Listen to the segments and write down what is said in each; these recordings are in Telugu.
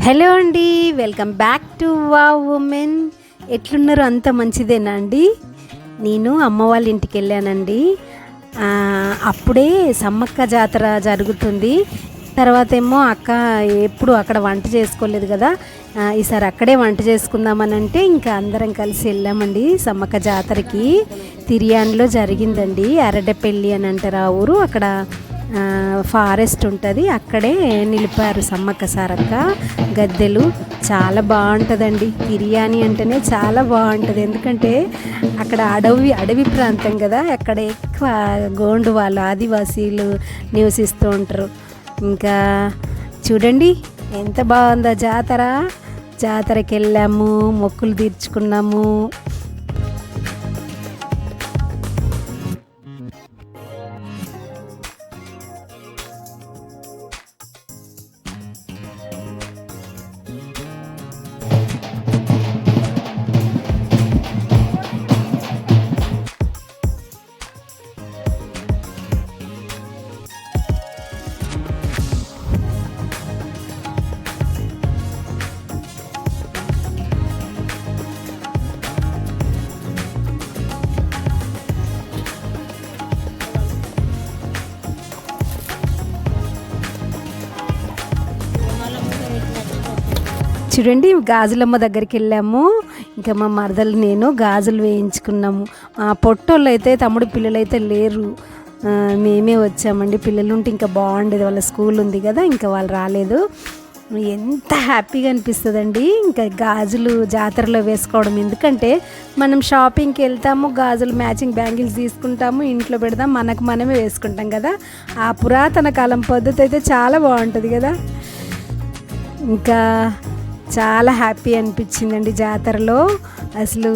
హలో అండి, welcome back to wow women. ఎట్లున్నారు? అంత మంచిదేనా అండి? నేను అమ్మ వాళ్ళ ఇంటికి వెళ్ళానండి. అప్పుడే సమ్మక్క జాతర జరుగుతుంది. తర్వాత ఏమో అక్క ఎప్పుడు అక్కడ వంట చేసుకోలేదు కదా, ఈసారి అక్కడే వంట చేసుకుందామని అంటే ఇంకా అందరం కలిసి వెళ్ళామండి సమ్మక్క జాతరకి. తిరియాన్లో జరిగిందండి. అరడపల్లి అని అంటారు ఆ ఊరు. అక్కడ ఫారెస్ట్ ఉంటుంది, అక్కడే నిలిపారు సమ్మక్క సారక్క గద్దెలు. చాలా బాగుంటుందండి. బిర్యానీ అంటేనే చాలా బాగుంటుంది, ఎందుకంటే అక్కడ అడవి ప్రాంతం కదా, అక్కడ ఎక్కువ గోండు వాళ్ళు ఆదివాసీలు నివసిస్తూ ఉంటారు. ఇంకా చూడండి ఎంత బాగుందో జాతరకి వెళ్ళాము, మొక్కులు తీర్చుకున్నాము. చూడండి గాజులమ్మ దగ్గరికి వెళ్ళాము. ఇంకా మా మరదలు నేను గాజులు వేయించుకున్నాము. పొట్టోళ్ళు అయితే తమ్ముడు పిల్లలు అయితే లేరు, మేమే వచ్చామండి. పిల్లలు ఉంటే ఇంకా బాగుండేది, వాళ్ళ స్కూల్ ఉంది కదా, ఇంకా వాళ్ళు రాలేదు. ఎంత హ్యాపీగా అనిపిస్తుందండి ఇంకా గాజులు జాతరలో వేసుకోవడం. ఎందుకంటే మనం షాపింగ్కి వెళ్తాము, గాజులు మ్యాచింగ్ బ్యాంగిల్స్ తీసుకుంటాము, ఇంట్లో పెడతాం, మనకు మనమే వేసుకుంటాం కదా. ఆ పురాతన కాలం పద్ధతి అయితే చాలా బాగుంటుంది కదా. ఇంకా చాలా హ్యాపీ అనిపించిందండి జాతరలో. అసలు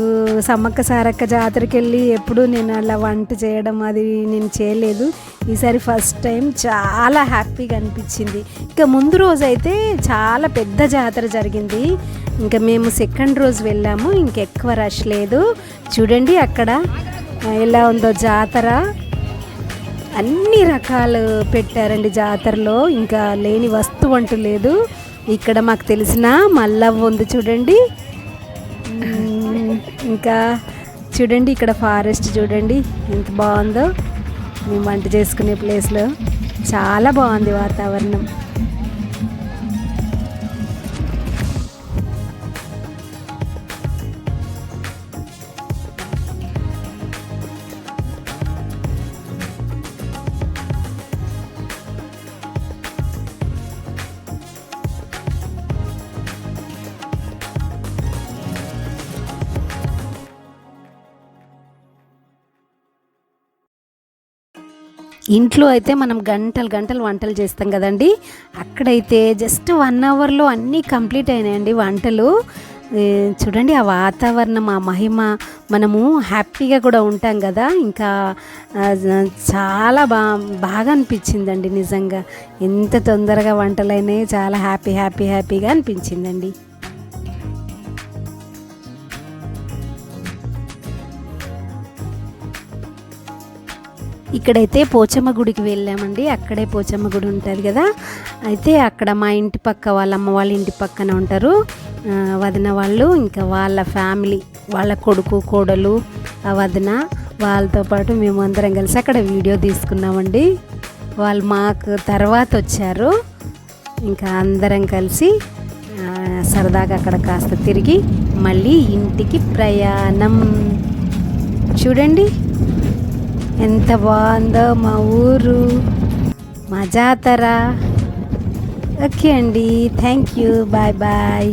సమ్మక్క సారక్క జాతరకి వెళ్ళి ఎప్పుడు నేను అలా వంట చేయడం అది నేను చేయలేదు. ఈసారి ఫస్ట్ టైం చాలా హ్యాపీగా అనిపించింది. ఇంకా ముందు రోజు అయితే చాలా పెద్ద జాతర జరిగింది. ఇంకా మేము సెకండ్ రోజు వెళ్ళాము, ఇంకెక్కువ రష్ లేదు. చూడండి అక్కడ ఎలా ఉందో జాతర. అన్ని రకాలు పెట్టారండి జాతరలో, ఇంకా లేని వస్తువు అంటూ లేదు. ఇక్కడ మాకు తెలిసిన మల్లవ్వ ఉంది చూడండి. ఇంకా చూడండి ఇక్కడ ఫారెస్ట్ చూడండి ఎంత బాగుందో. మేము వంట చేసుకునే ప్లేస్లో చాలా బాగుంది వాతావరణం. ఇంట్లో అయితే మనం గంటలు వంటలు చేస్తాం కదండి, అక్కడైతే జస్ట్ 1 అవర్లో అన్నీ కంప్లీట్ అయినాయండి వంటలు. చూడండి ఆ వాతావరణం, ఆ మహిమ, మనము హ్యాపీగా కూడా ఉంటాం కదా. ఇంకా చాలా బాగా అనిపించిందండి నిజంగా. ఎంత తొందరగా వంటలైనాయి, చాలా హ్యాపీగా అనిపించిందండి. ఇక్కడైతే పోచమ్మ గుడికి వెళ్ళామండి. అక్కడే పోచమ్మ గుడి ఉంటుంది కదా. అయితే అక్కడ మా ఇంటి పక్క వాళ్ళ అమ్మ వాళ్ళ ఇంటి పక్కన ఉంటారు వదిన వాళ్ళు, ఇంకా వాళ్ళ ఫ్యామిలీ, వాళ్ళ కొడుకు కోడలు, ఆ వదిన, వాళ్ళతో పాటు మేము అందరం కలిసి అక్కడ వీడియో తీసుకున్నామండి. వాళ్ళు మాకు తర్వాత వచ్చారు. ఇంకా అందరం కలిసి సరదాగా అక్కడ కాస్త తిరిగి మళ్ళీ ఇంటికి ప్రయాణం. చూడండి ఎంత బాగుందో మా ఊరు, మా జాతర. ఓకే అండి, థ్యాంక్ యూ, బాయ్.